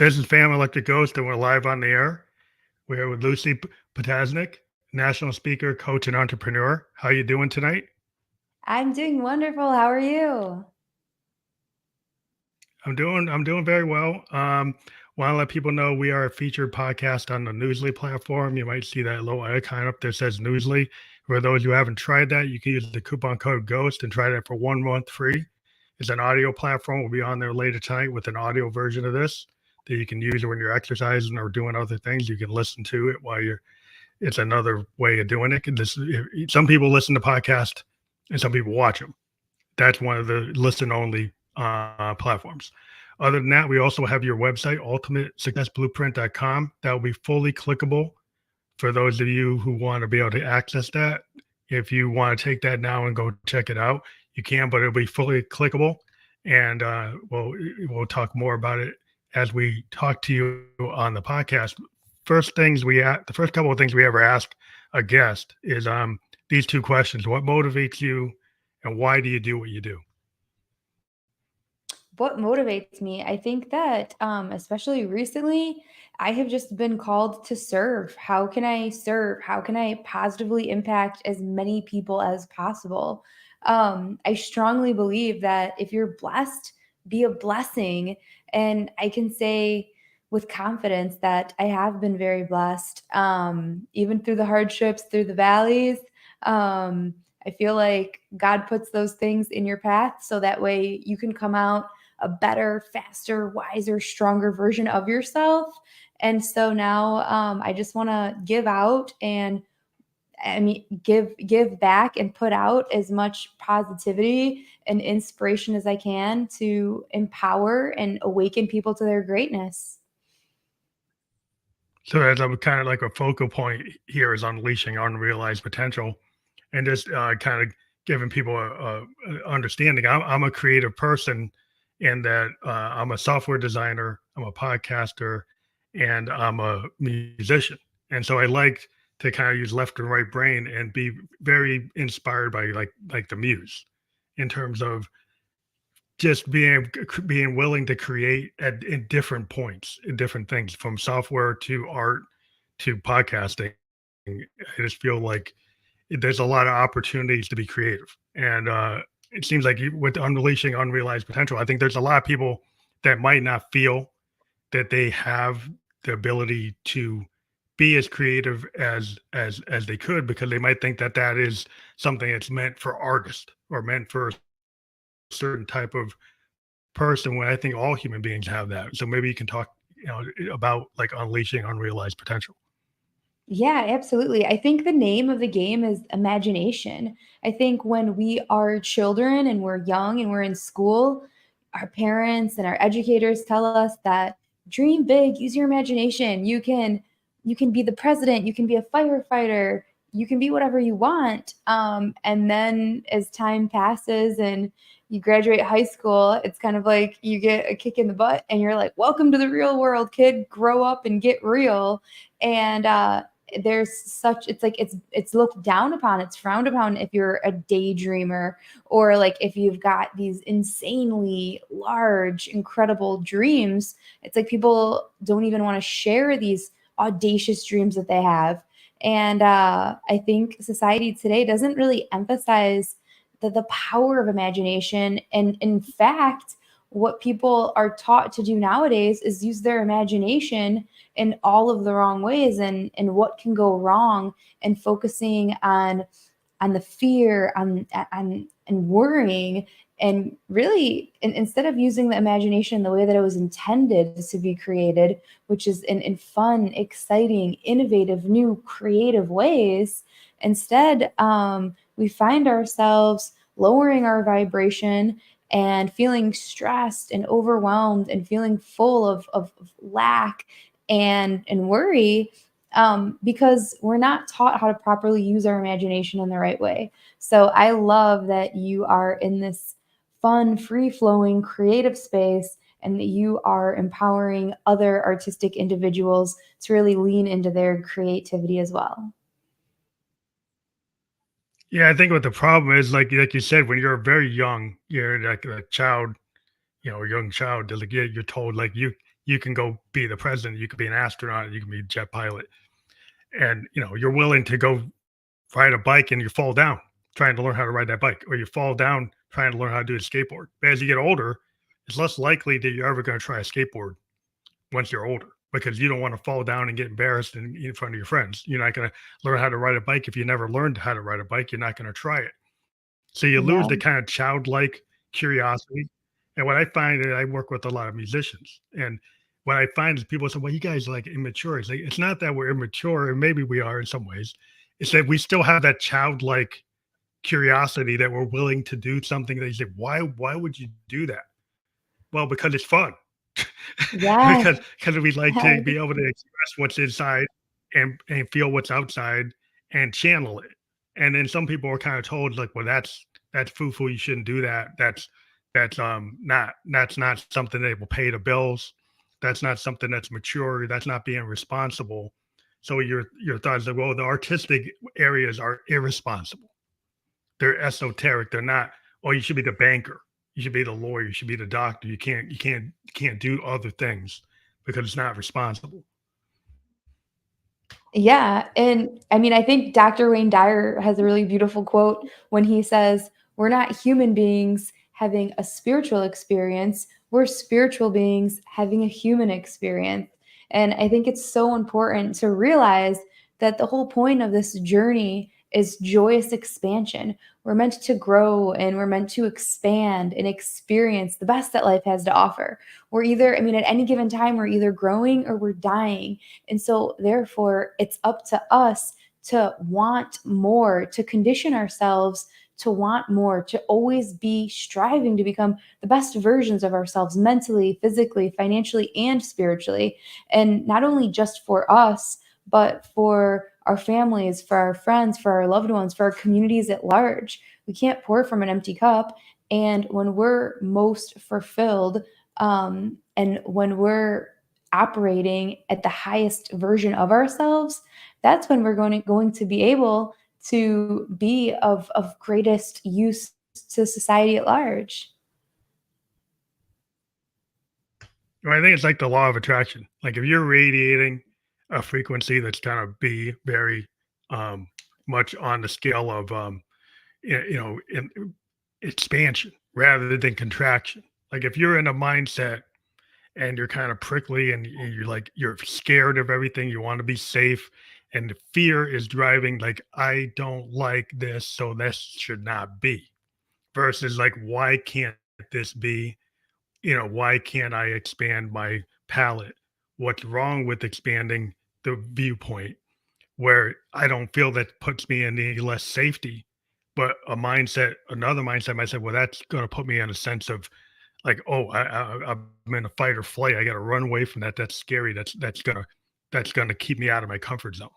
This is Family Electric Ghost, and we're live on the air. We're here with Lucie Ptasznik, national speaker, coach, and entrepreneur. How you doing tonight? I'm doing wonderful. How are you? I'm doing very well. Want to let people know we are a featured podcast on the Newsly platform. You might see that little icon up there that says Newsly. For those who haven't tried that, you can use the coupon code GHOST and try that for 1 month free. It's an audio platform. We'll be on there later tonight with an audio version of this that you can use when you're exercising or doing other things. You can listen to it while you're. It's another way of doing it. Some people listen to podcasts and some people watch them. That's one of the listen only platforms. Other than that, we also have your website, ultimatesuccessblueprint.com. That will be fully clickable for those of you who want to be able to access that. If you want to take that now and go check it out, you can, but it'll be fully clickable. And we'll talk more about it as we talk to you on the podcast. The first couple of things we ever ask a guest is these two questions: what motivates you, and why do you do what you do? What motivates me? I think that, especially recently, I have just been called to serve. How can I serve? How can I positively impact as many people as possible? I strongly believe that if you're blessed, be a blessing. And I can say with confidence that I have been very blessed, even through the hardships, through the valleys. I feel like God puts those things in your path so that way you can come out a better, faster, wiser, stronger version of yourself. And so now I just want to give out and give back and put out as much positivity and inspiration as I can to empower and awaken people to their greatness. So as I'm kind of like a focal point here is unleashing unrealized potential, and just kind of giving people a understanding. I'm a creative person in that I'm a software designer, I'm a podcaster, and I'm a musician. And so I like to kind of use left and right brain and be very inspired by like the muse in terms of just being willing to create in different points, in different things, from software to art to podcasting. I just feel like there's a lot of opportunities to be creative, and it seems like with unleashing unrealized potential, I think there's a lot of people that might not feel that they have the ability to be as creative as they could, because they might think that that is something that's meant for artists or meant for a certain type of person, when I think all human beings have that. So maybe you can talk, about like unleashing unrealized potential. Yeah, absolutely. I think the name of the game is imagination. I think when we are children and we're young and we're in school, our parents and our educators tell us that dream big, use your imagination. You can be the president, you can be a firefighter, you can be whatever you want. And then as time passes and you graduate high school, it's kind of like you get a kick in the butt and you're like, welcome to the real world, kid. Grow up and get real. And there's such it's looked down upon, it's frowned upon if you're a daydreamer, or like if you've got these insanely large incredible dreams. It's like people don't even want to share these audacious dreams that they have. And I think society today doesn't really emphasize the power of imagination. And in fact, what people are taught to do nowadays is use their imagination in all of the wrong ways, and what can go wrong, and focusing on the fear, and worrying, and really, instead of using the imagination the way that it was intended to be created, which is in fun, exciting, innovative, new, creative ways. Instead, we find ourselves lowering our vibration and feeling stressed and overwhelmed and feeling full of lack and worry, because we're not taught how to properly use our imagination in the right way. So I love that you are in this fun, free flowing, creative space, and that you are empowering other artistic individuals to really lean into their creativity as well. Yeah, I think what the problem is, like you said, when you're very young, you're like a child, a young child. Like you're told like you can go be the president, you could be an astronaut, you can be a jet pilot, and you're willing to go ride a bike and you fall down trying to learn how to ride that bike, or you fall down trying to learn how to do a skateboard. But as you get older, it's less likely that you're ever going to try a skateboard once you're older, because you don't want to fall down and get embarrassed in front of your friends. You're not going to learn how to ride a bike if you never learned how to ride a bike. You're not going to try it. So you lose Yeah. the kind of childlike curiosity. And what I find, is I work with a lot of musicians, and what I find is people say, "Well, you guys are like immature." It's like, it's not that we're immature, and maybe we are in some ways. It's that we still have that childlike curiosity, that we're willing to do something that you say, why would you do that? Well, because it's fun. Yes. Because we like to Yes. be able to express what's inside, and feel what's outside, and channel it. And then some people are kind of told, like, well, that's foo-foo, you shouldn't do that. That's not something that will pay the bills. That's not something that's mature. That's not being responsible. So your thoughts are, well, the artistic areas are irresponsible. They're esoteric. They're not, oh, you should be the banker. You should be the lawyer. You should be the doctor. You can't do other things because it's not responsible. Yeah, and I mean, I think Dr. Wayne Dyer has a really beautiful quote when he says, "We're not human beings having a spiritual experience, we're spiritual beings having a human experience." And I think it's so important to realize that the whole point of this journey is joyous expansion. We're meant to grow and we're meant to expand and experience the best that life has to offer. We're either, I mean, at any given time, we're either growing or we're dying. And so, therefore, it's up to us to want more, to condition ourselves to want more, to always be striving to become the best versions of ourselves mentally, physically, financially, and spiritually. And not only just for us, but for our families, for our friends, for our loved ones, for our communities at large. We can't pour from an empty cup. And when we're most fulfilled, and when we're operating at the highest version of ourselves, that's when we're going to be able to be of greatest use to society at large. Well, I think it's like the law of attraction. Like, if you're radiating a frequency that's going to be very um, much on the scale of expansion rather than contraction. Like, if you're in a mindset and you're kind of prickly, and you're like, you're scared of everything, you want to be safe, and the fear is driving, like, I don't like this, so this should not be, versus like, why can't this be? Why can't I expand my palette? What's wrong with expanding the viewpoint, where I don't feel that puts me in any less safety? But another mindset might say, well, that's going to put me in a sense of, like, oh, I'm in a fight or flight. I got to run away from that. That's scary. That's gonna keep me out of my comfort zone.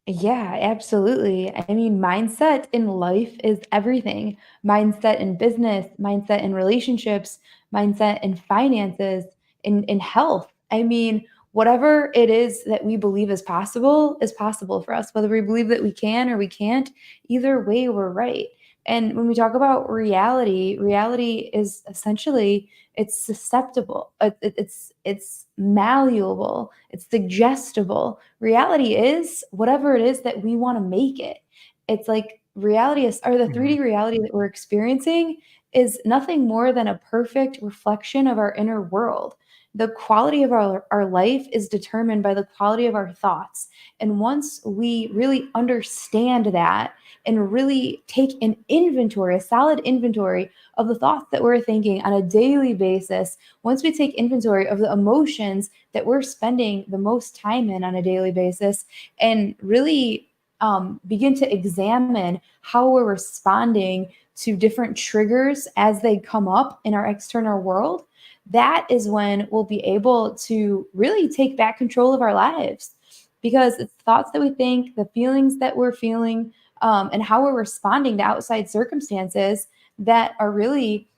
Yeah, absolutely. I mean, mindset in life is everything. Mindset in business, mindset in relationships, mindset in finances, in health. I mean, whatever it is that we believe is possible for us. Whether we believe that we can or we can't, either way, we're right. And when we talk about reality, reality is essentially it's susceptible. It's malleable. It's suggestible. Reality is whatever it is that we want to make it. It's like reality is, or the Mhm. 3D reality that we're experiencing is nothing more than a perfect reflection of our inner world. The quality of our life is determined by the quality of our thoughts. And once we really understand that and really take an inventory, a solid inventory of the thoughts that we're thinking on a daily basis, once we take inventory of the emotions that we're spending the most time in on a daily basis, and really begin to examine how we're responding to different triggers as they come up in our external world, that is when we'll be able to really take back control of our lives. Because it's thoughts that we think, the feelings that we're feeling, and how we're responding to outside circumstances that are really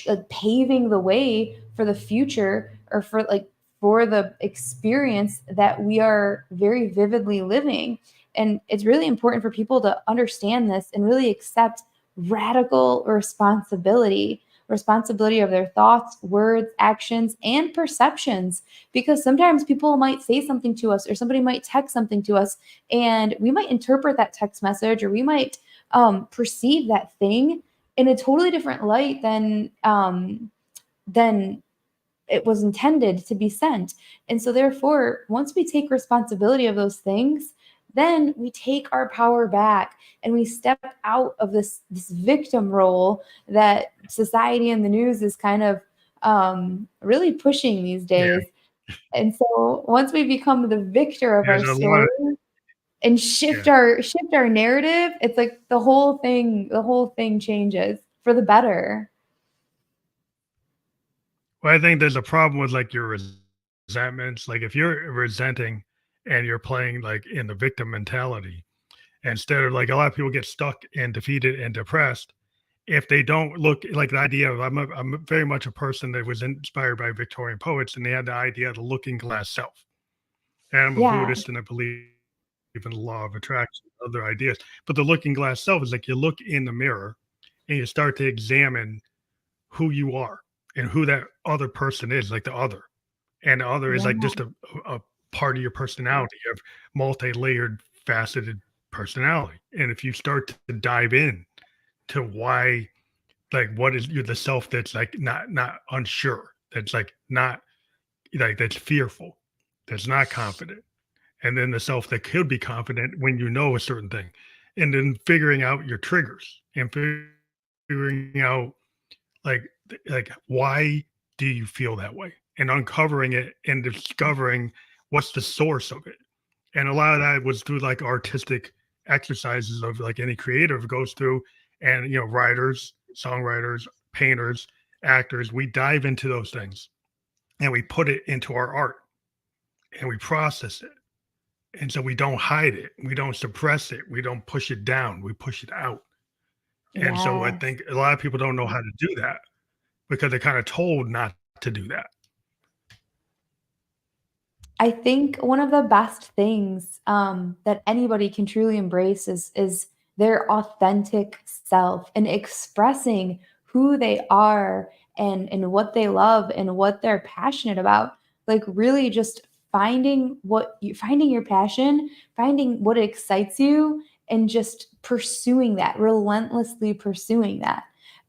like paving the way for the future, or for the experience that we are very vividly living. And it's really important for people to understand this and really accept radical responsibility responsibility of their thoughts, words, actions, and perceptions. Because sometimes people might say something to us, or somebody might text something to us, and we might interpret that text message, or we might perceive that thing in a totally different light than it was intended to be sent. And so, therefore, once we take responsibility of those things, then we take our power back and we step out of this victim role that society and the news is kind of really pushing these Yeah. days. And so, once we become the victor of our There's a lot story of, and shift yeah. our narrative, it's like the whole thing changes for the better. Well, I think there's a problem with like your resentments. Like if you're resenting and you're playing like in the victim mentality, instead of like a lot of people get stuck and defeated and depressed if they don't look like the idea of I'm very much a person that was inspired by Victorian poets and they had the idea of the looking glass self. And I'm a Yeah. Buddhist and I believe in the law of attraction, other ideas. But the looking glass self is like you look in the mirror and you start to examine who you are and who that other person is, like the other. And the other is Yeah. like just a part of your personality. You have multi-layered, faceted personality. And if you start to dive in to why, like what is you the self that's like not unsure, that's like not like that's fearful, that's not confident, and then the self that could be confident when you know a certain thing, and then figuring out your triggers and figuring out like like why do you feel that way and uncovering it and discovering what's the source of it. And a lot of that was through like artistic exercises of like any creative goes through. And writers, songwriters, painters, actors, we dive into those things and we put it into our art and we process it. And so we don't hide it, we don't suppress it, we don't push it down, we push it out. And so I Yes. think a lot of people don't know how to do that because they're kind of told not to do that. I think one of the best things that anybody can truly embrace is their authentic self and expressing who they are and what they love and what they're passionate about. Like really just finding your passion, finding what excites you, and just pursuing that, relentlessly pursuing that.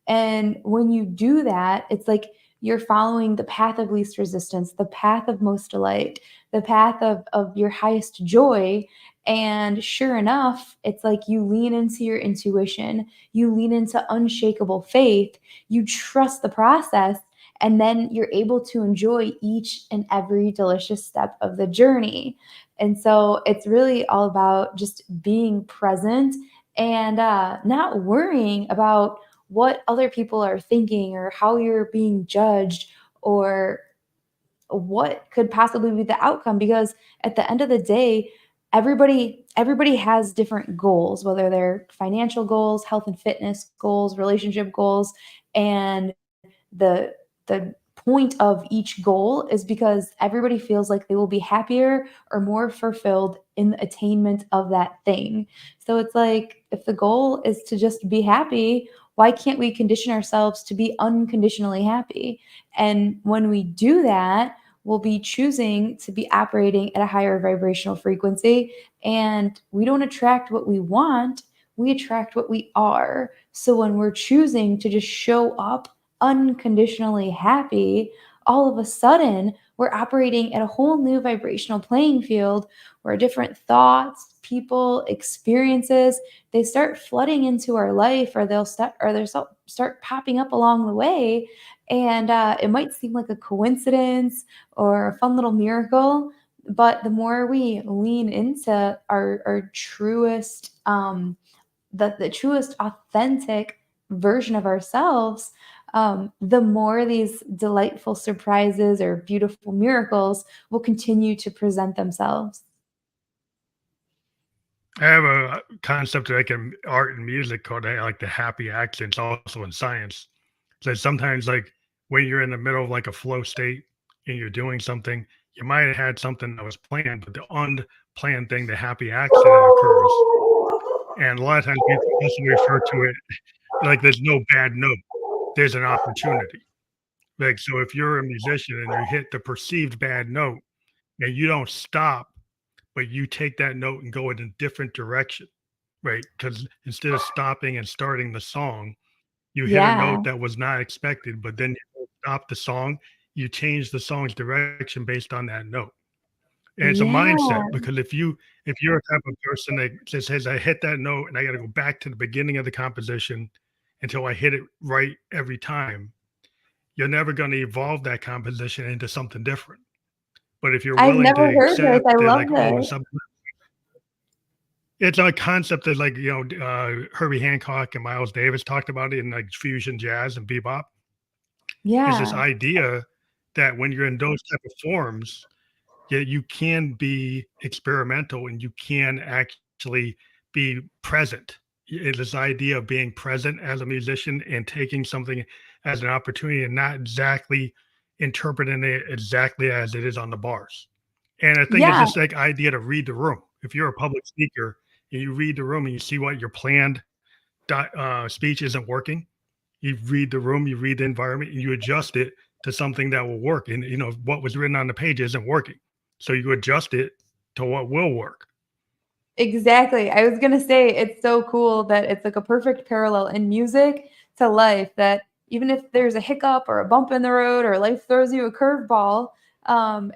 And when you do that, it's like you're following the path of least resistance, the path of most delight, the path of your highest joy. And sure enough, it's like you lean into your intuition, you lean into unshakable faith, you trust the process, and then you're able to enjoy each and every delicious step of the journey. And so it's really all about just being present and not worrying about what other people are thinking or how you're being judged or what could possibly be the outcome, because at the end of the day, everybody has different goals, whether they're financial goals, health and fitness goals, relationship goals. And the the point of each goal is because everybody feels like they will be happier or more fulfilled in the attainment of that thing. So it's like if the goal is to just be happy, why can't we condition ourselves to be unconditionally happy? And when we do that, we'll be choosing to be operating at a higher vibrational frequency, and we don't attract what we want, we attract what we are. So when we're choosing to just show up unconditionally happy, all of a sudden we're operating at a whole new vibrational playing field where different thoughts, people, experiences, they start flooding into our life, or they'll start popping up along the way. And it might seem like a coincidence or a fun little miracle, but the more we lean into our truest the truest authentic version of ourselves, the more these delightful surprises or beautiful miracles will continue to present themselves. I have a concept like in art and music called like the happy accidents, also in science. So sometimes, like when you're in the middle of like a flow state and you're doing something, you might have had something that was planned, but the unplanned thing, the happy accident occurs. And a lot of times people also refer to it like there's no bad note. there's an opportunity. Like, so if you're a musician and you hit the perceived bad note and you don't stop, but you take that note and go in a different direction, right? Because instead of stopping and starting the song, you hit a Yeah. note that was not expected, but then you don't stop the song, you change the song's direction based on that note. And it's a Yeah. mindset because if you're a type of person that just says, I hit that note and I got to go back to the beginning of the composition until I hit it right every time, you're never going to evolve that composition into something different. But if you're I've willing never to heard this. accept I that, love like, oh, this. something, it's a concept that, like, Herbie Hancock and Miles Davis talked about it in like fusion jazz and bebop, is this Yeah. idea that when you're in those type of forms, yeah, you can be experimental and you can actually be present. This idea of being present as a musician and taking something as an opportunity and not exactly interpreting it exactly as it is on the bars. And I think it's Yeah. just like idea to read the room. If you're a public speaker and you read the room and you see what your planned speech isn't working, you read the room, you read the environment, and you adjust it to something that will work. And what was written on the page isn't working, so you adjust it to what will work. Exactly. I was gonna say it's so cool that it's like a perfect parallel in music to life that even if there's a hiccup or a bump in the road or life throws you a curveball,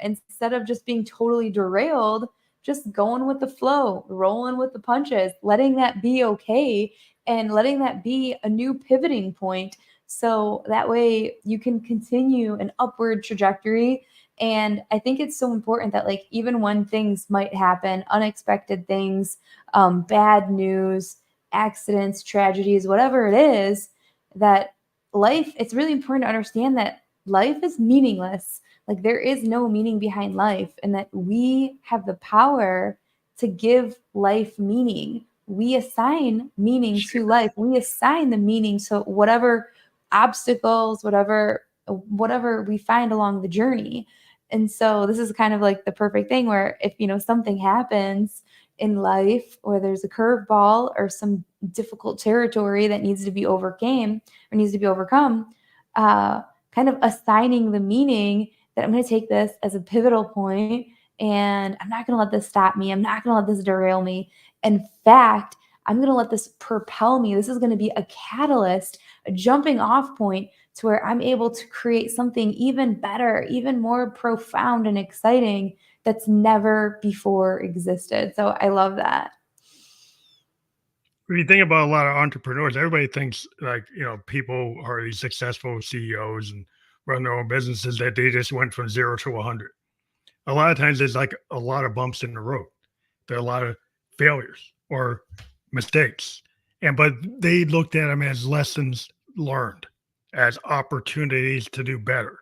instead of just being totally derailed, just going with the flow, rolling with the punches, letting that be okay and letting that be a new pivoting point. So that way you can continue an upward trajectory, and I think it's so important that, like, even when things might happen, unexpected things, bad news, accidents, tragedies, whatever it is, that life, it's really important to understand that life is meaningless. Like, there is no meaning behind life, and that we have the power to give life meaning. We assign meaning to life. We assign the meaning to whatever obstacles, whatever we find along the journey. And so this is kind of like the perfect thing where if, something happens in life or there's a curveball or some difficult territory that needs to be overcame or needs to be overcome, uh, kind of assigning the meaning that I'm going to take this as a pivotal point and I'm not going to let this stop me. I'm not going to let this derail me. In fact, I'm going to let this propel me. This is going to be a catalyst, a jumping off point to where I'm able to create something even better, even more profound and exciting that's never before existed. So I love that. When you think about a lot of entrepreneurs, everybody thinks like, people are these successful CEOs and run their own businesses that they just went from 0 to 100. A lot of times there's like a lot of bumps in the road. There are a lot of failures or mistakes. But they looked at them as lessons learned, as opportunities to do better.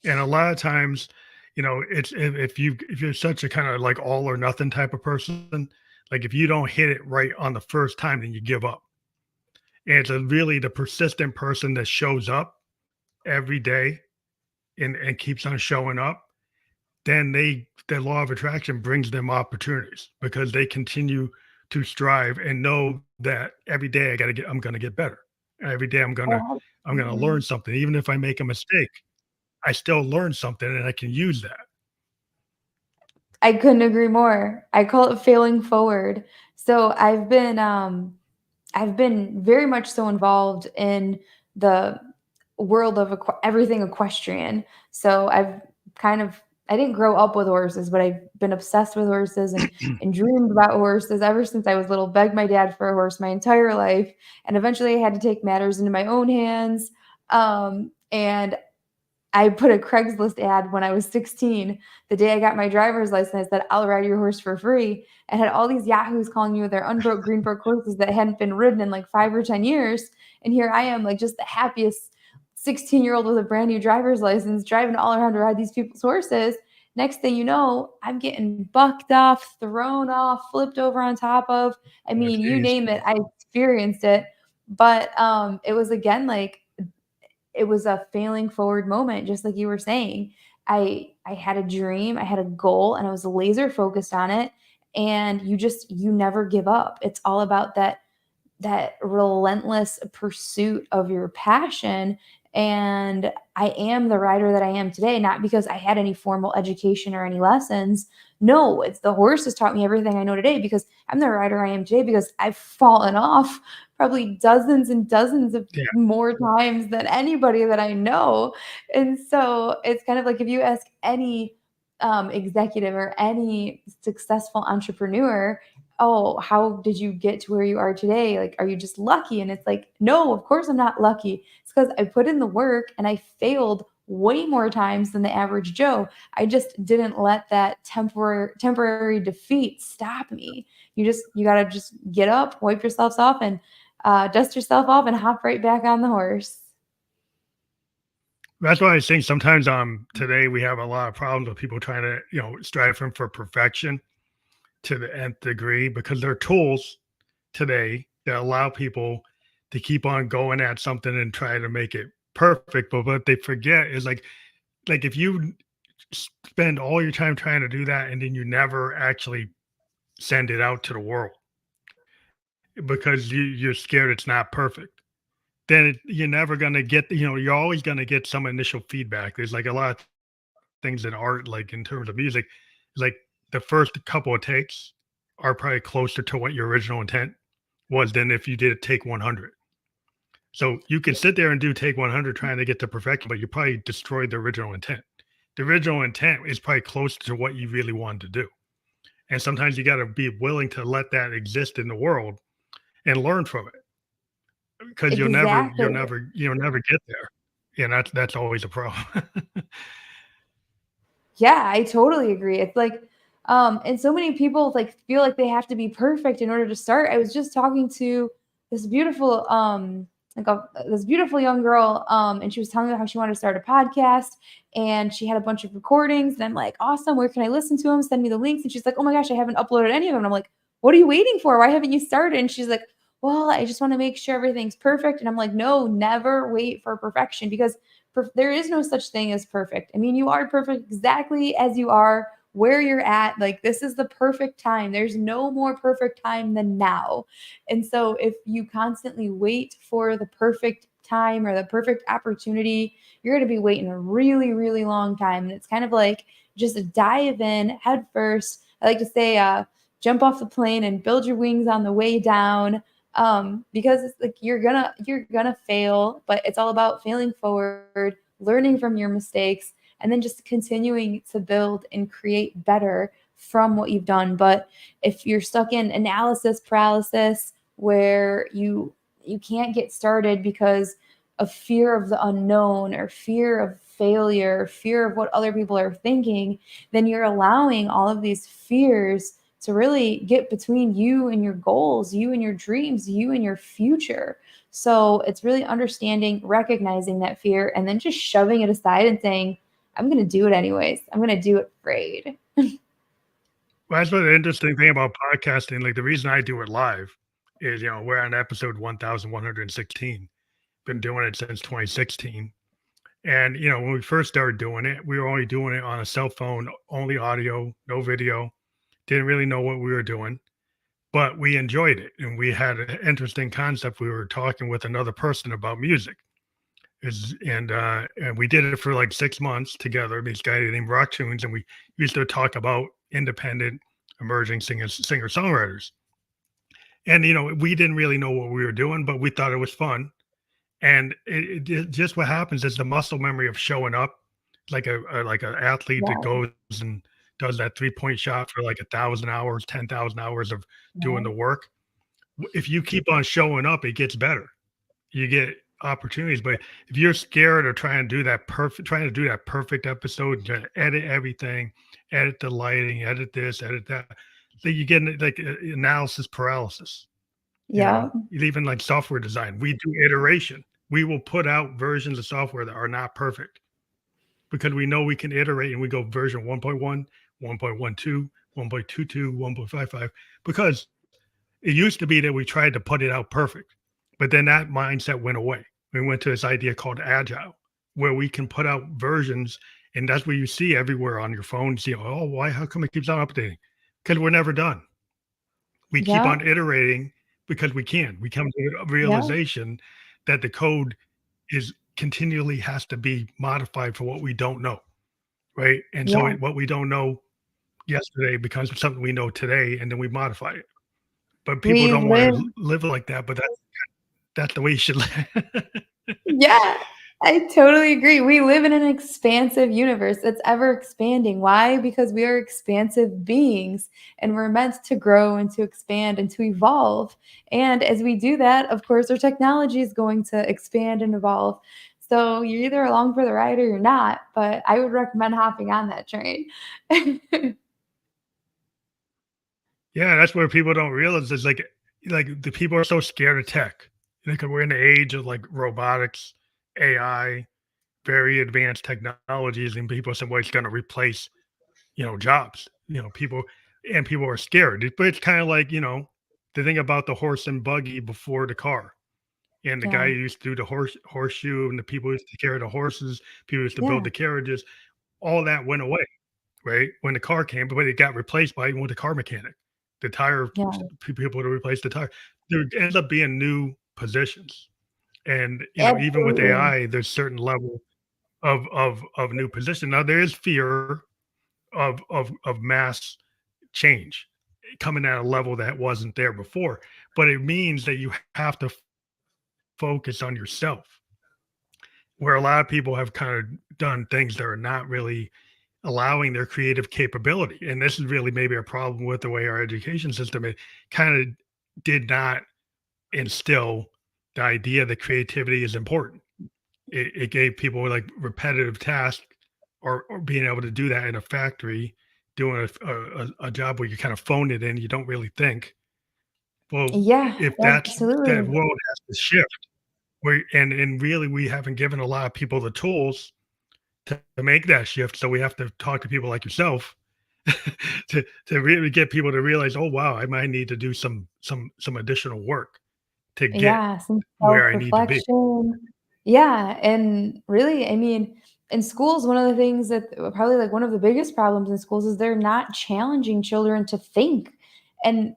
And a lot of times, it's if you're such a kind of like all or nothing type of person, like if you don't hit it right on the first time, then you give up. And it's really the persistent person that shows up every day and keeps on showing up, then the law of attraction brings them opportunities because they continue to strive and know that every day I'm gonna get better. Every day Oh, I'm gonna learn absolutely. something. Even if I make a mistake, I still learn something and I can use that. I couldn't agree more. I call it failing forward. So I've been very much so involved in the world of everything equestrian. So I didn't grow up with horses, but I've been obsessed with horses and dreamed about horses ever since I was little. Begged my dad for a horse my entire life, and eventually I had to take matters into my own hands. And I put a Craigslist ad when I was 16. The day I got my driver's license, I said, I'll ride your horse for free. And had all these yahoos calling me with their unbroke Greenbrook horses that hadn't been ridden in like 5 or 10 years. And here I am, like just the happiest 16-year-old with a brand new driver's license, driving all around to ride these people's horses. Next thing you know, I'm getting bucked off, thrown off, flipped over on top of. I Oh, mean, you geez. name it, I experienced it. But it was again like it was a failing forward moment, just like you were saying. I had a dream, I had a goal, and I was laser focused on it. And you never give up. It's all about that that relentless pursuit of your passion. And I am the writer that I am today, not because I had any formal education or any lessons. No, it's the horse has taught me everything I know today, because I'm the writer I am today because I've fallen off probably dozens and dozens of Yeah. more times than anybody that I know. And so it's kind of like if you ask any executive or any successful entrepreneur, oh, how did you get to where you are today? Like, are you just lucky? And it's like, no, of course I'm not lucky. It's because I put in the work and I failed way more times than the average Joe. I just didn't let that temporary defeat stop me. You gotta just get up, wipe yourselves off, and dust yourself off, and hop right back on the horse. That's why I think sometimes today we have a lot of problems with people trying to, striving for perfection to the nth degree, because there are tools today that allow people to keep on going at something and try to make it perfect. But what they forget is like if you spend all your time trying to do that and then you never actually send it out to the world because you're scared it's not perfect, then you're never going to get, you're always going to get some initial feedback. There's like a lot of things in art, like in terms of music, like the first couple of takes are probably closer to what your original intent was than if you did take 100. So you can sit there and do take 100 trying to get to perfection, but you probably destroyed the original intent. The original intent is probably closer to what you really wanted to do. And sometimes you got to be willing to let that exist in the world and learn from it, because Exactly. you'll never get there. And that's always a problem. Yeah, I totally agree. It's like, and so many people like feel like they have to be perfect in order to start. I was just talking to this beautiful, this beautiful young girl, and she was telling me how she wanted to start a podcast, and she had a bunch of recordings, and I'm like, awesome, where can I listen to them? Send me the links. And she's like, oh my gosh, I haven't uploaded any of them. And I'm like, what are you waiting for? Why haven't you started? And she's like, well, I just want to make sure everything's perfect. And I'm like, no, never wait for perfection, because there is no such thing as perfect. I mean, you are perfect exactly as you are, where you're at. Like, this is the perfect time. There's no more perfect time than now. And so, if you constantly wait for the perfect time or the perfect opportunity, you're going to be waiting a really, really long time. And it's kind of like just dive in head first. I like to say, jump off the plane and build your wings on the way down, because it's like you're gonna fail, but it's all about failing forward, learning from your mistakes, and then just continuing to build and create better from what you've done. But if you're stuck in analysis paralysis, where you can't get started because of fear of the unknown, or fear of failure, or fear of what other people are thinking, then you're allowing all of these fears to really get between you and your goals, you and your dreams, you and your future. So it's really understanding, recognizing that fear, and then just shoving it aside and saying, I'm going to do it anyways. I'm going to do it afraid. Well, that's what the interesting thing about podcasting. Like the reason I do it live is, we're on episode 1116. Been doing it since 2016. And, when we first started doing it, we were only doing it on a cell phone, only audio, no video. Didn't really know what we were doing, but we enjoyed it. And we had an interesting concept. We were talking with another person about music. And we did it for like 6 months together. This guy named Rock Tunes, and we used to talk about independent, emerging singer songwriters. And we didn't really know what we were doing, but we thought it was fun. And just what happens is the muscle memory of showing up, like like an athlete that Yeah. goes and does that 3-point shot for like 1,000 hours, 10,000 hours of doing Right. the work. If you keep on showing up, it gets better. You get opportunities. But if you're scared of trying to do that perfect episode, trying to edit everything, edit the lighting, edit this, edit that, then you get like analysis paralysis. Yeah. Even like software design, we do iteration. We will put out versions of software that are not perfect because we know we can iterate, and we go version 1.1, 1.12, 1.22, 1.55, because it used to be that we tried to put it out perfect, but then that mindset went away. We went to this idea called agile, where we can put out versions, and that's what you see everywhere on your phone. You see, oh, why? How come it keeps on updating? Because we're never done. We keep Yeah. on iterating, because we come to a Yeah. realization that the code is continually has to be modified for what we don't know, right? And so Yeah. what we don't know yesterday becomes something we know today, and then we modify it. But people We don't want live to live like that, but that's the way you should live. Yeah, I totally agree. We live in an expansive universe that's ever expanding. Why? Because we are expansive beings and we're meant to grow and to expand and to evolve. And as we do that, of course, our technology is going to expand and evolve. So you're either along for the ride or you're not, but I would recommend hopping on that train. Yeah, that's where people don't realize is like the people are so scared of tech. Like we're in the age of like robotics, AI, very advanced technologies, and people say, well, it's going to replace, jobs. People are scared. But it's kind of like, the thing about the horse and buggy before the car. And the guy Yeah, who used to do the horseshoe, and the people who used to carry the horses, people used to build yeah, the carriages, all that went away, right? When the car came, but it got replaced by with the car mechanic, the tire yeah, people to replace the tire. There ends up being new positions. And even with absolutely. AI, there's certain level of new position. Now there is fear of mass change coming at a level that wasn't there before, but it means that you have to focus on yourself. Where a lot of people have kind of done things that are not really allowing their creative capability. And this is really maybe a problem with the way our education system it kind of did not instill the idea that creativity is important. It gave people like repetitive tasks or being able to do that in a factory, doing a job where you kind of phone it in, you don't really think. Well, Yeah, if that absolutely. world has to shift, where and really we haven't given a lot of people the tools to make that shift. So we have to talk to people like yourself to really get people to realize, oh wow, I might need to do some additional work to get Yeah, some where I need to be. self-reflection. Yeah, and really, I mean, in schools, one of the things that probably like one of the biggest problems in schools is they're not challenging children to think and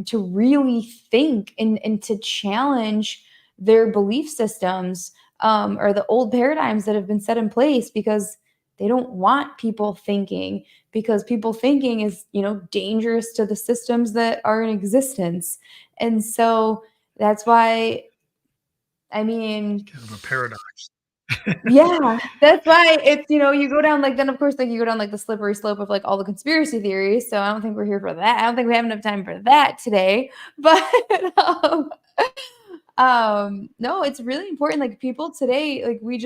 to really think and to challenge their belief systems or the old paradigms that have been set in place because they don't want people thinking because people thinking is, dangerous to the systems that are in existence. And so that's why, I mean, It's kind of a paradox. yeah, that's why it's, you go down like then of course like you go down like the slippery slope of like all the conspiracy theories. So I don't think we're here for that. I don't think we have enough time for that today. But no, it's really important. Like people today, like we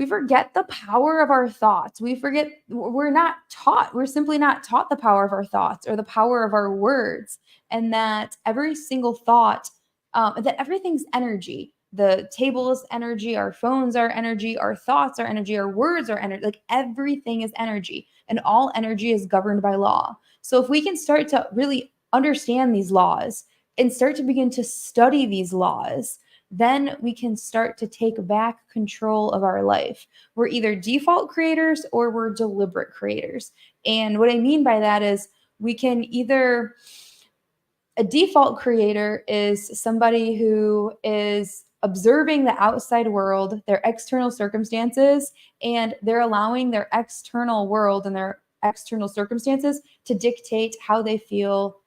forget the power of our thoughts. We forget we're not taught. We're simply not taught the power of our thoughts or the power of our words, and that every single thought, that everything's energy. The table is energy. Our phones are energy. Our thoughts are energy. Our words are energy. Like everything is energy, and all energy is governed by law. So if we can start to really understand these laws and start to begin to study these laws, then we can start to take back control of our life. We're either default creators or we're deliberate creators. And what I mean by that is we can either, a default creator is somebody who is observing the outside world, their external circumstances, and they're allowing their external world and their external circumstances to dictate how they feel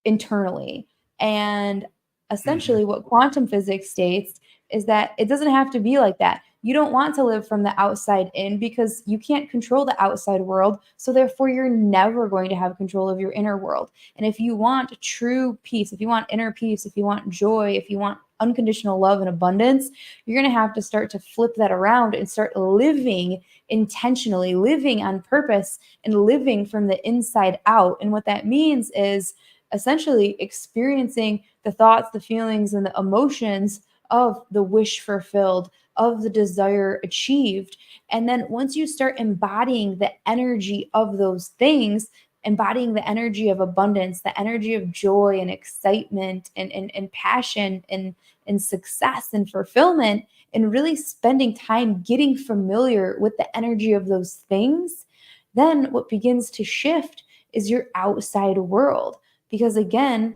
internally. And Mhm. essentially, what quantum physics states is that it doesn't have to be like that. You don't want to live from the outside in because you can't control the outside world. So, therefore, you're never going to have control of your inner world. And if you want true peace, if you want inner peace, if you want joy, if you want unconditional love and abundance, you're going to have to start to flip that around and start living intentionally, living on purpose, and living from the inside out. And what that means is essentially experiencing the thoughts, the feelings, and the emotions of the wish fulfilled, of the desire achieved. And then once you start embodying the energy of those things, embodying the energy of abundance, the energy of joy and excitement and passion and success and fulfillment, and really spending time getting familiar with the energy of those things, then what begins to shift is your outside world. Because again,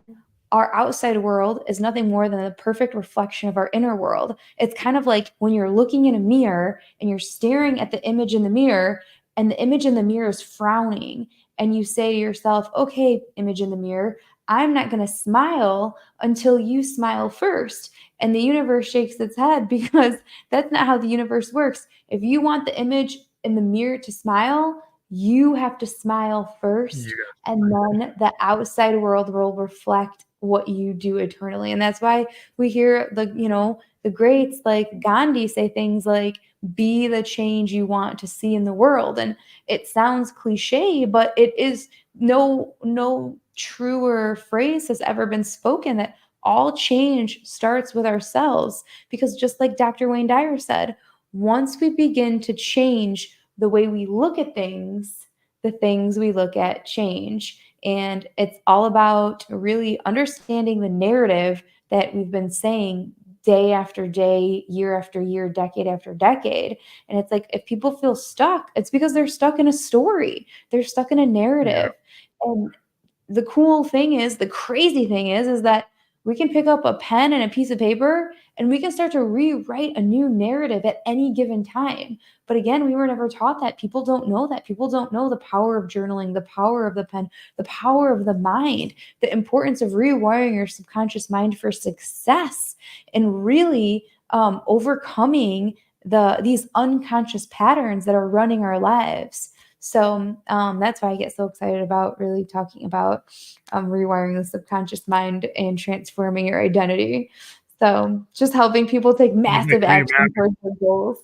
our outside world is nothing more than the perfect reflection of our inner world. It's kind of like when you're looking in a mirror and you're staring at the image in the mirror, and the image in the mirror is frowning, and you say to yourself, okay, image in the mirror, I'm not going to smile until you smile first. And the universe shakes its head because that's not how the universe works. If you want the image in the mirror to smile, you have to smile first, Yeah. and then the outside world will reflect what you do eternally. And that's why we hear the greats like Gandhi say things like, be the change you want to see in the world. And it sounds cliche, but it is no truer phrase has ever been spoken, that all change starts with ourselves. Because just like Dr. Wayne Dyer said, once we begin to change the way we look at things, the things we look at change. And it's all about really understanding the narrative that we've been saying day after day, year after year, decade after decade. And it's like, if people feel stuck, it's because they're stuck in a story, they're stuck in a Yeah. narrative. And the cool thing is, the crazy thing is that we can pick up a pen and a piece of paper and we can start to rewrite a new narrative at any given time. But again, we were never taught that. People don't know that. People don't know the power of journaling, the power of the pen, the power of the mind, the importance of rewiring your subconscious mind for success, and really overcoming these unconscious patterns that are running our lives. So that's why I get so excited about really talking about rewiring the subconscious mind and transforming your identity. So just helping people take It's like massive action remap. towards their goals.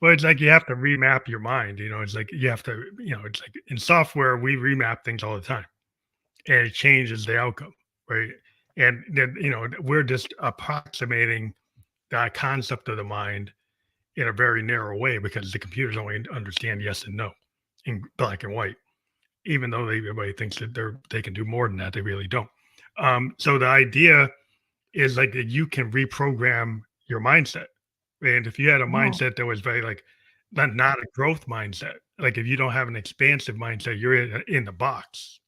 Well, it's like you have to remap your mind. It's like you have to. It's like in software we remap things all the time, and it changes the outcome, right? And then we're just approximating that concept of the mind in a very narrow way because the computers only understand yes and no in black and white. Even though everybody thinks that they can do more than that, they really don't. So the idea is like that you can reprogram your mindset. And if you had a Yeah, mindset that was very like not a growth mindset, like if you don't have an expansive mindset, you're in the box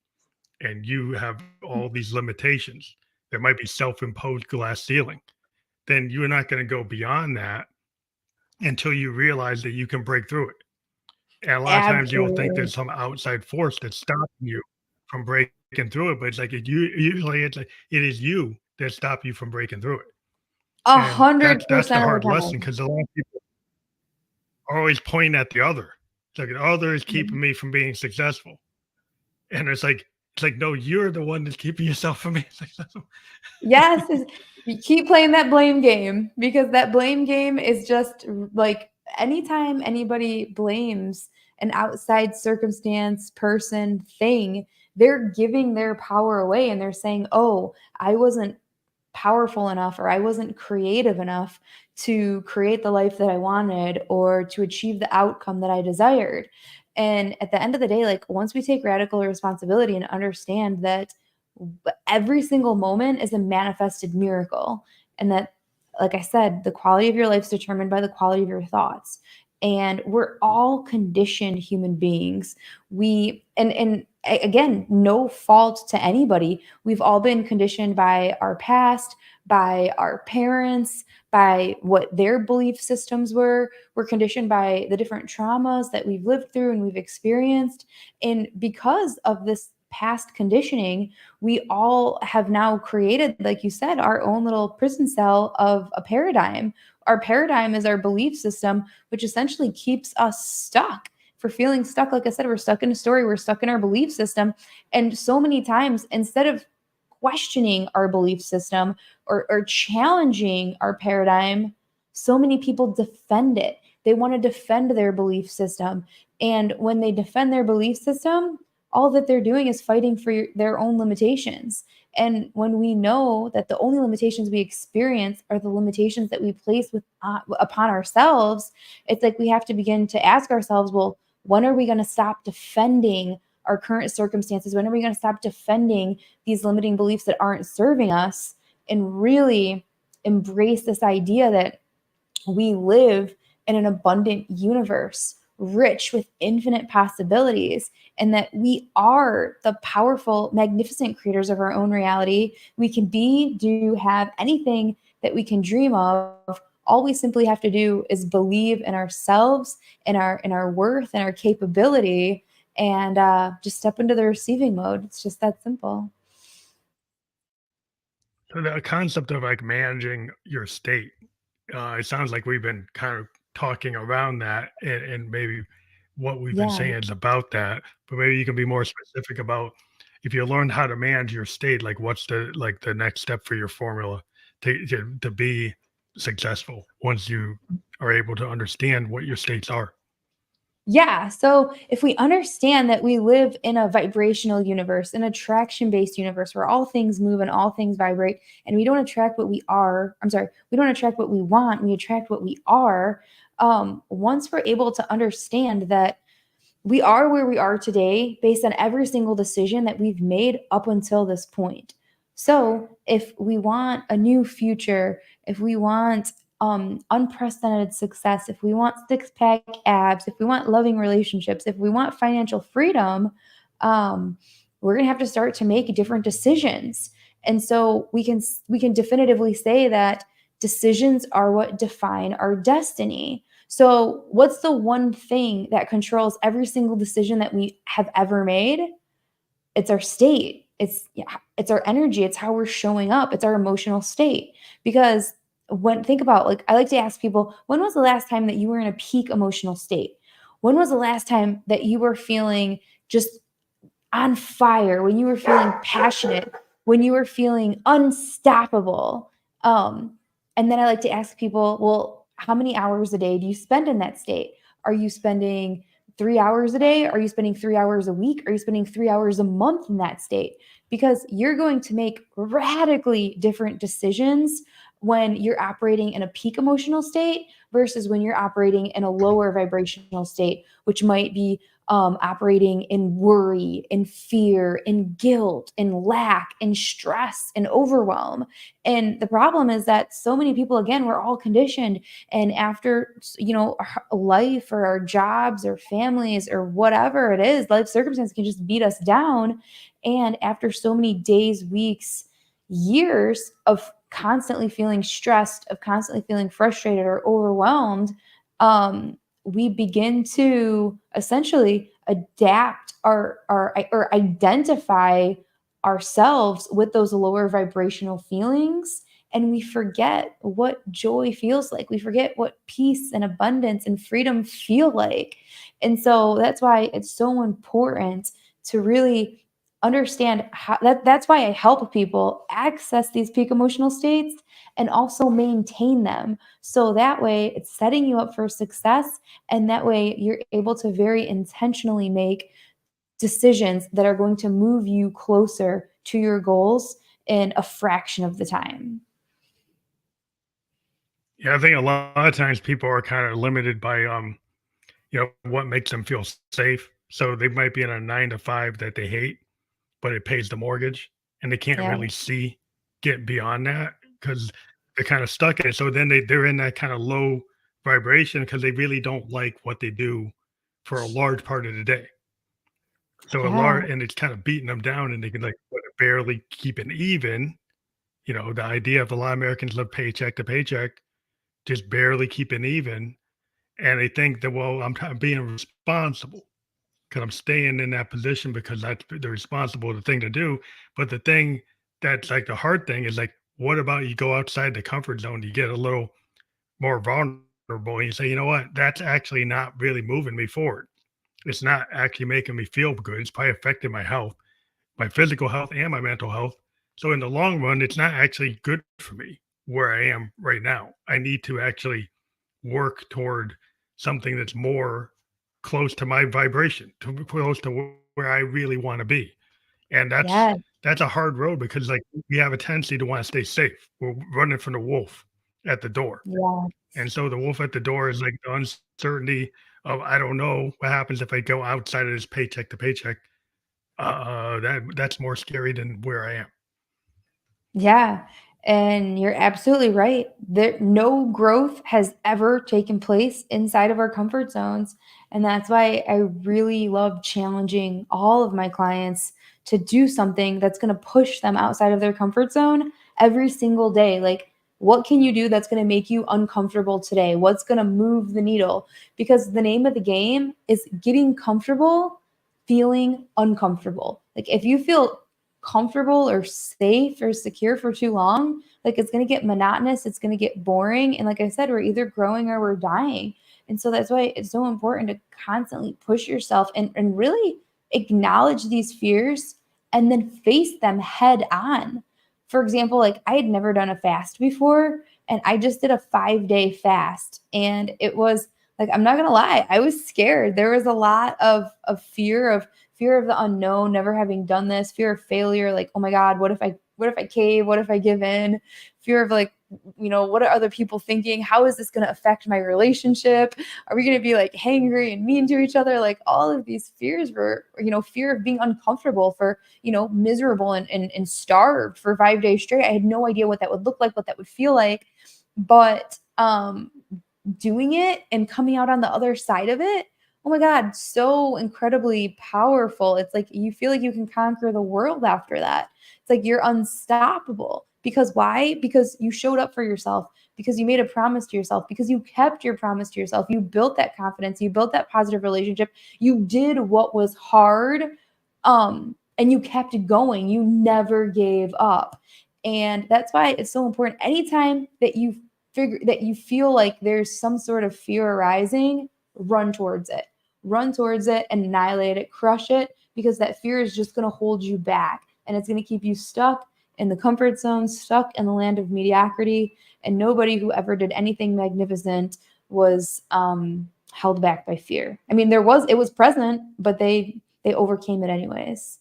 and you have all these limitations. There might be self-imposed glass ceiling. Then you're not going to go beyond that until you realize that you can break through it. And a lot of times you'll think absolutely. there's some outside force that's stopping you from breaking through it, but it's like usually it's like it is you that stop you from breaking through it. A And hundred that's the percent of hard the lesson time. because a lot of people are always pointing at the other. It's like the other is keeping me from being successful. And it's like, no, you're the one that's keeping yourself from being successful. Yes, you keep playing that blame game, because that blame game is just like, anytime anybody blames an outside circumstance, person, thing, they're giving their power away, and they're saying, "Oh, I wasn't powerful enough, or I wasn't creative enough to create the life that I wanted or to achieve the outcome that I desired." And at the end of the day, like, once we take radical responsibility and understand that every single moment is a manifested miracle, and that, like I said, the quality of your life is determined by the quality of your thoughts. And we're all conditioned human beings. Again, no fault to anybody. We've all been conditioned by our past, by our parents, by what their belief systems were. We're conditioned by the different traumas that we've lived through and we've experienced. And because of this past conditioning, we all have now created, like you said, our own little prison cell of a paradigm. Our paradigm is our belief system, which essentially keeps us stuck. For feeling stuck, like I said, we're stuck in a story, we're stuck in our belief system. And so many times, instead of questioning our belief system, or challenging our paradigm, so many people defend it. They want to defend their belief system. And when they defend their belief system, all that they're doing is fighting for their own limitations. And when we know that the only limitations we experience are the limitations that we place upon ourselves, it's like we have to begin to ask ourselves, well, when are we going to stop defending our current circumstances? When are we going to stop defending these limiting beliefs that aren't serving us, and really embrace this idea that we live in an abundant universe? rich with infinite possibilities, and that we are the powerful, magnificent creators of our own reality. We can be, do, have anything that we can dream of. All we simply have to do is believe in ourselves, in our worth, and our capability, and just step into the receiving mode. It's just that simple. So the concept of like managing your state, it sounds like we've been kind of talking around that, and maybe what we've been Yeah. saying is about that. But maybe you can be more specific about if you learn how to manage your state, like what's the next step for your formula to be successful once you are able to understand what your states are. Yeah. So if we understand that we live in a vibrational universe, an attraction based universe where all things move and all things vibrate, and we don't attract what we are, I'm sorry, we don't attract what we want, we attract what we are. Once we're able to understand that we are where we are today based on every single decision that we've made up until this point. So, if we want a new future, if we want unprecedented success, if we want six pack abs, if we want loving relationships, if we want financial freedom, um, we're gonna have to start to make different decisions. And so we can definitively say that decisions are what define our destiny. So, what's the one thing that controls every single decision that we have ever made? It's our state. It's yeah, it's our energy. It's how we're showing up. It's our emotional state. Because when think about like I like to ask people, when was the last time that you were in a peak emotional state? When was the last time that you were feeling just on fire, when you were feeling passionate, when you were feeling unstoppable. Um, and then I like to ask people, well, how many hours a day do you spend in that state? Are you spending 3 hours a day? Are you spending 3 hours a week? Are you spending 3 hours a month in that state? Because you're going to make radically different decisions when you're operating in a peak emotional state versus when you're operating in a lower vibrational state, which might be operating in worry, in fear, in guilt, in lack, in stress, in overwhelm. And the problem is that so many people, again, we're all conditioned. And after, life or our jobs or families or whatever it is, life circumstance can just beat us down. And after so many days, weeks, years of constantly feeling stressed, of constantly feeling frustrated or overwhelmed, we begin to essentially adapt or identify ourselves with those lower vibrational feelings, and we forget what joy feels like. We forget what peace and abundance and freedom feel like. And so that's why it's so important to really understand how that's why I help people access these peak emotional states and also maintain them, so that way it's setting you up for success, and that way you're able to very intentionally make decisions that are going to move you closer to your goals in a fraction of the time. Yeah, I think a lot of times people are kind of limited by what makes them feel safe. So they might be in a 9 to 5 that they hate, but it pays the mortgage, and they can't Yeah. really see get beyond that because they're kind of stuck in it. So then they're in that kind of low vibration because they really don't like what they do for a large part of the day. So a Yeah. large and it's kind of beating them down, and they can like barely keep it even. The idea of a lot of Americans live paycheck to paycheck, just barely keeping even, and they think that well, I'm being responsible because I'm staying in that position because that's the responsible thing to do. But the thing that's like the hard thing is like, what about you go outside the comfort zone? You get a little more vulnerable and you say, you know what, that's actually not really moving me forward. It's not actually making me feel good. It's probably affecting my health, my physical health, and my mental health. So in the long run, it's not actually good for me where I am right now. I need to actually work toward something that's more close to my vibration, to close to where I really want to be. And Yeah. that's a hard road because like we have a tendency to want to stay safe. We're running from the wolf at the door. Yeah. And so the wolf at the door is like the uncertainty of I don't know what happens if I go outside of this paycheck to paycheck. That's more scary than where I am. Yeah. And you're absolutely right. There, no growth has ever taken place inside of our comfort zones. And that's why I really love challenging all of my clients to do something that's going to push them outside of their comfort zone every single day. Like, what can you do that's going to make you uncomfortable today? What's going to move the needle? Because the name of the game is getting comfortable, feeling uncomfortable. Like, if you feel comfortable or safe or secure for too long, like it's going to get monotonous, it's going to get boring. And like I said, we're either growing or we're dying. And so that's why it's so important to constantly push yourself and really acknowledge these fears and then face them head on. For example, like I had never done a fast before and I just did a 5-day fast. And it was like, I'm not going to lie, I was scared. There was a lot of fear of the unknown, never having done this, fear of failure, like, oh my God, what if I cave? What if I give in? Fear of like, what are other people thinking? How is this going to affect my relationship? Are we going to be like hangry and mean to each other? Like all of these fears were, fear of being uncomfortable for, miserable and starved for 5 days straight. I had no idea what that would look like, what that would feel like. But doing it and coming out on the other side of it, oh my God, so incredibly powerful. It's like you feel like you can conquer the world after that. It's like you're unstoppable. Because why? Because you showed up for yourself, because you made a promise to yourself, because you kept your promise to yourself. You built that confidence, you built that positive relationship. You did what was hard, and you kept going. You never gave up. And that's why it's so important. Anytime that you feel like there's some sort of fear arising, run towards it. Run towards it and annihilate it, crush it, because that fear is just going to hold you back and it's going to keep you stuck in the comfort zone, stuck in the land of mediocrity. And nobody who ever did anything magnificent was held back by fear. I mean, it was present, but they overcame it anyways.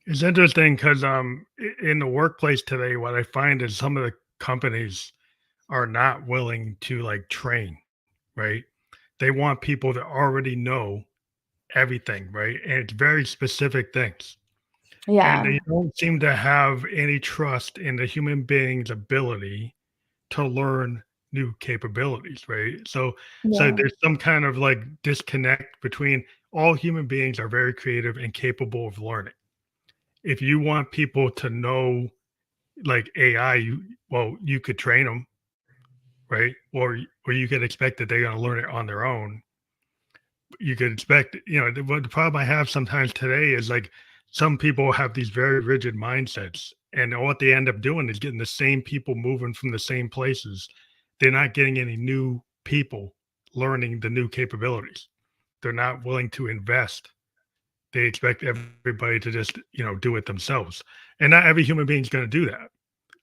It's interesting because in the workplace today, what I find is some of the companies are not willing to like train, right? They want people to already know everything, right? And it's very specific things. And Yeah. they don't seem to have any trust in the human being's ability to learn new capabilities, right? So Yeah. there's some kind of like disconnect between all human beings are very creative and capable of learning. If you want people to know like AI, you could train them, right? Or you could expect that they're going to learn it on their own. You could expect, what the problem I have sometimes today is like some people have these very rigid mindsets, and what they end up doing is getting the same people moving from the same places. They're not getting any new people learning the new capabilities. They're not willing to invest. They expect everybody to just, do it themselves. And not every human being is going to do that.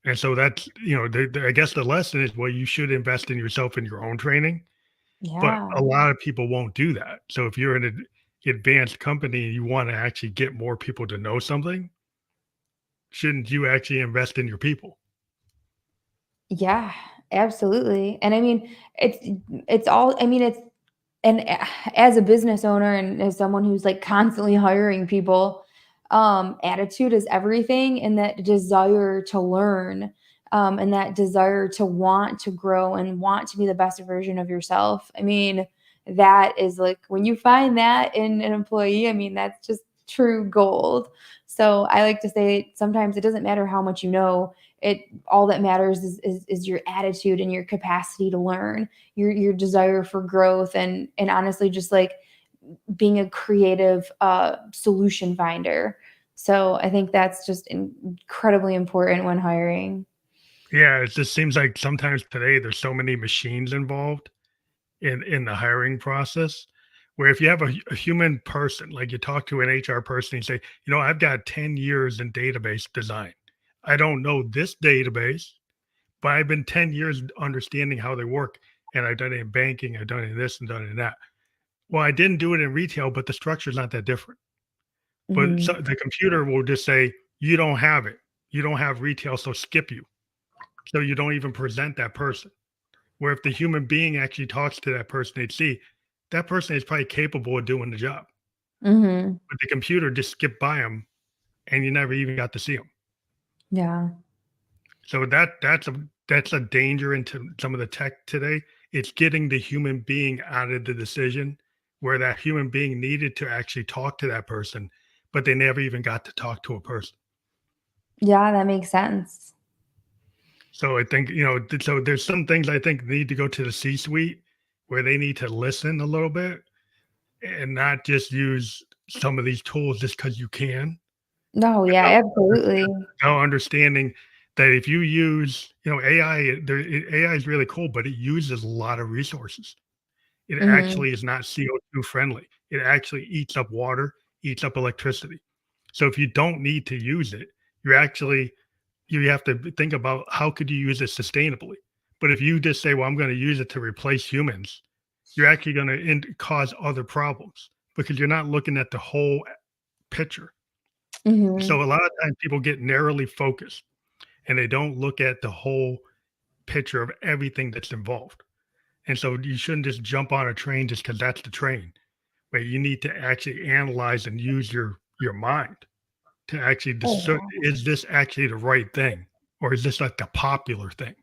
And so that's, I guess the lesson is, well, you should invest in yourself in your own training, but Yeah. a lot of people won't do that. So if you're in an advanced company and you want to actually get more people to know something, shouldn't you actually invest in your people? Yeah, absolutely. And I mean, it's all I mean, it's and as a business owner and as someone who's like constantly hiring people, attitude is everything, and that desire to learn, and that desire to want to grow and want to be the best version of yourself. I mean, that is like when you find that in an employee, I mean, that's just true gold. So I like to say sometimes it doesn't matter how much you know, it all that matters is your attitude and your capacity to learn, your desire for growth, and honestly just like being a creative solution finder. So I think that's just incredibly important when hiring. Yeah, it just seems like sometimes today there's so many machines involved in the hiring process, where if you have a human person, like you talk to an HR person and say, I've got 10 years in database design. I don't know this database, but I've been 10 years understanding how they work. And I've done it in banking, I've done it in this and done it in that. Well, I didn't do it in retail, but the structure's not that different. But so Mhm. the computer will just say, you don't have it. You don't have retail, so skip you. So you don't even present that person. Where if the human being actually talks to that person, they'd see that person is probably capable of doing the job. Mhm. But the computer just skipped by them and you never even got to see them. Yeah. So that's a danger into some of the tech today. It's getting the human being out of the decision where that human being needed to actually talk to that person, but they never even got to talk to a person. Yeah, that makes sense. So I think, so there's some things I think need to go to the C-suite where they need to listen a little bit and not just use some of these tools just because you can, No, yeah, without absolutely. without understanding that if you use, AI, AI is really cool, but it uses a lot of resources. It Mhm. actually is not CO2 friendly. It actually eats up water, eats up electricity. So if you don't need to use it, you're actually you have to think about how could you use it sustainably. But if you just say, "Well, I'm going to use it to replace humans," you're actually going to cause other problems because you're not looking at the whole picture. Mhm. So a lot of times people get narrowly focused and they don't look at the whole picture of everything that's involved. And so you shouldn't just jump on a train just because that's the train. But you need to actually analyze and use your mind to actually Oh, discern, yeah. is this actually the right thing? Or is this like the popular thing?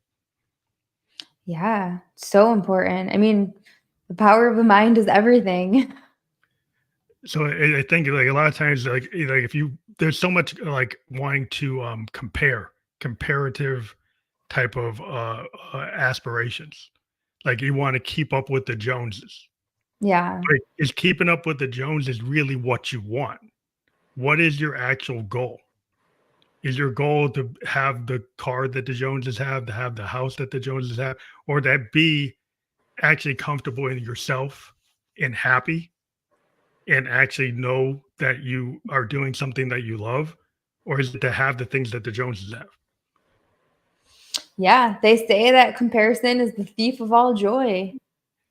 Yeah, so important. I mean, the power of the mind is everything. So I think like a lot of times like if you there's so much like wanting to comparative type of aspirations. Like you want to keep up with the Joneses. Yeah. But is keeping up with the Joneses really what you want? What is your actual goal? Is your goal to have the car that the Joneses have, to have the house that the Joneses have, or that be actually comfortable in yourself and happy and actually know that you are doing something that you love? Or is it to have the things that the Joneses have? Yeah, they say that comparison is the thief of all joy,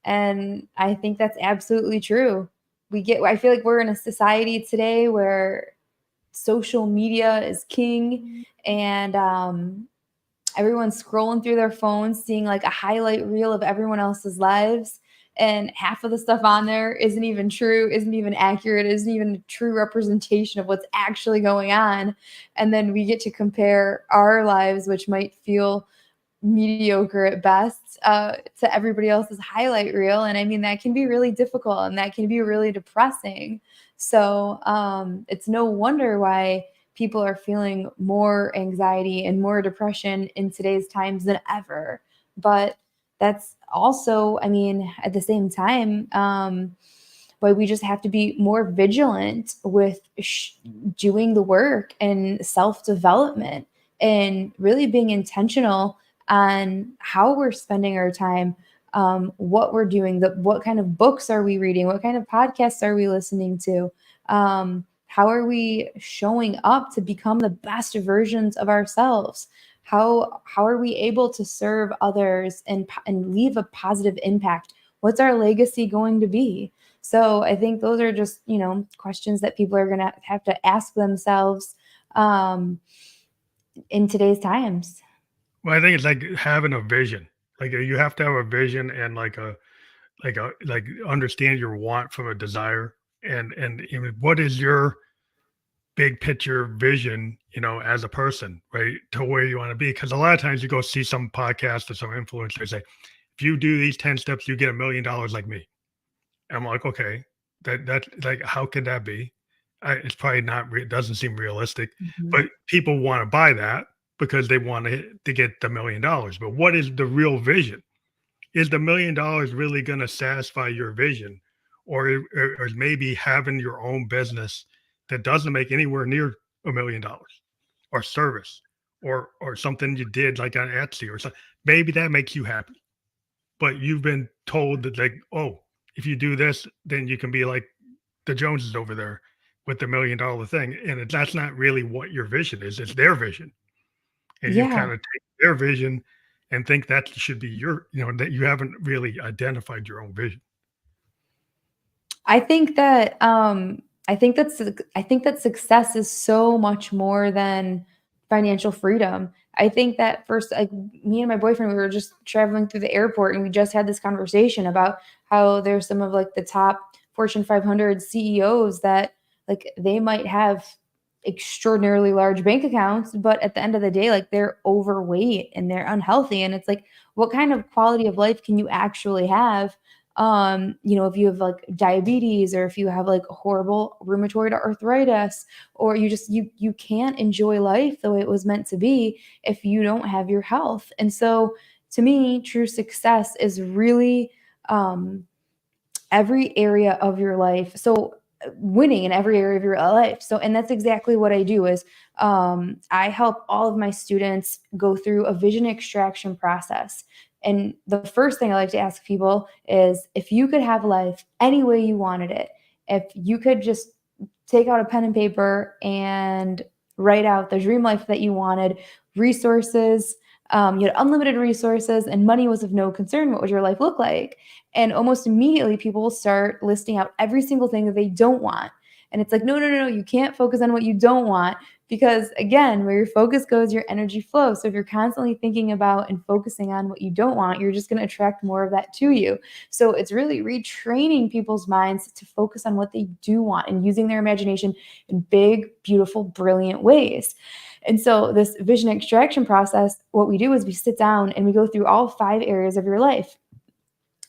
and I think that's absolutely true. I feel like we're in a society today where social media is king, and everyone's scrolling through their phones, seeing like a highlight reel of everyone else's lives. And half of the stuff on there isn't even true, isn't even accurate, isn't even a true representation of what's actually going on. And then we get to compare our lives, which might feel mediocre at best, to everybody else's highlight reel. And I mean, that can be really difficult and that can be really depressing. So it's no wonder why people are feeling more anxiety and more depression in today's times than ever. But that's also, I mean, at the same time, why we just have to be more vigilant with doing the work and self development and really being intentional on how we're spending our time, what we're doing, what kind of books are we reading, what kind of podcasts are we listening to, how are we showing up to become the best versions of ourselves? How are we able to serve others and leave a positive impact? What's our legacy going to be? So I think those are just, questions that people are going to have to ask themselves um, in today's times. Well, I think it's like having a vision. Like you have to have a vision and like understand your want from a desire and what is your big picture vision, as a person, right? To where you want to be. Because a lot of times you go see some podcast or some influencer say, if you do these 10 steps, you get $1 million like me. And I'm like, okay, that like how could that be? It's probably not. It doesn't seem realistic, Mhm. but people want to buy that because they want to get the $1 million. But what is the real vision? Is the $1 million really going to satisfy your vision, or is maybe having your own business that doesn't make anywhere near $1 million, or service, or something you did like on Etsy or something? Maybe that makes you happy, but you've been told that like, oh, if you do this, then you can be like the Joneses over there with the $1 million thing, and that's not really what your vision is. It's their vision, and you Yeah, kind of take their vision and think that should be that you haven't really identified your own vision. I think that I think that success is so much more than financial freedom. I think that first, like me and my boyfriend, we were just traveling through the airport and we just had this conversation about how there's some of like the top Fortune 500 CEOs that like they might have extraordinarily large bank accounts, but at the end of the day, like they're overweight and they're unhealthy. And it's like, what kind of quality of life can you actually have? If you have like diabetes, or if you have like horrible rheumatoid arthritis, or you can't enjoy life the way it was meant to be if you don't have your health. And so to me, true success is really every area of your life. So winning in every area of your life. So, and that's exactly what I do is I help all of my students go through a vision extraction process. And the first thing I like to ask people is, if you could have life any way you wanted it, if you could just take out a pen and paper and write out the dream life that you wanted, resources, you had unlimited resources and money was of no concern, what would your life look like? And almost immediately people will start listing out every single thing that they don't want. And it's like, no, no, no, no, you can't focus on what you don't want, because again, where your focus goes, your energy flows. So if you're constantly thinking about and focusing on what you don't want, you're just going to attract more of that to you. So it's really retraining people's minds to focus on what they do want and using their imagination in big, beautiful, brilliant ways. And so this vision extraction process, what we do is we sit down and we go through all 5 areas of your life: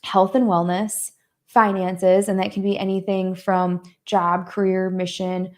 health and wellness, finances, and that can be anything from job, career, mission,